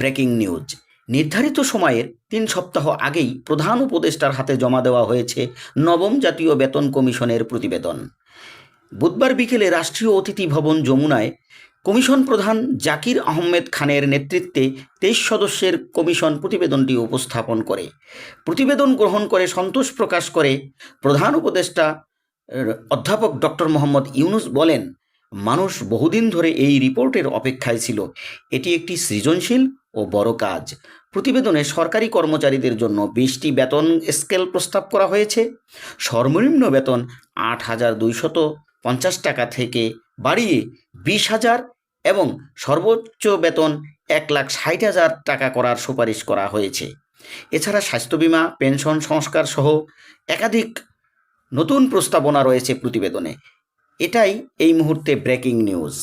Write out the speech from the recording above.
Breaking news. নির্ধারিত সময়ের ৩ সপ্তাহ আগেই প্রধান উপদেষ্টার হাতে জমা দেওয়া হয়েছে নবম জাতীয় বেতন কমিশনের প্রতিবেদন। বুধবার বিকেলে রাষ্ট্রীয় অতিথি ভবন যমুনায় কমিশন প্রধান জাকির আহমেদ খানের নেতৃত্বে ২৩ সদস্যের কমিশন প্রতিবেদনটি উপস্থাপন করে। প্রতিবেদন গ্রহণ করে সন্তোষ প্রকাশ করে প্রধান উপদেষ্টা অধ্যাপক ডক্টর মোহাম্মদ ইউনূস বলেন, মানুষ বহুদিন ধরে এই রিপোর্টের অপেক্ষায় ছিল। এটি একটি সৃজনশীল ও বড় কাজ। প্রতিবেদনে সরকারি কর্মচারীদের জন্য ২০টি বেতন স্কেল প্রস্তাব করা হয়েছে। সর্বনিম্ন বেতন ৮,২৫০ টাকা থেকে বাড়িয়ে ২০,০০০ এবং সর্বোচ্চ বেতন ১,৬০,০০০ টাকা করার সুপারিশ করা হয়েছে। এছাড়া স্বাস্থ্য বিমা, পেনশন সংস্কার সহ একাধিক নতুন প্রস্তাবনা রয়েছে প্রতিবেদনে। এটাই এই মুহূর্তে ব্রেকিং নিউজ।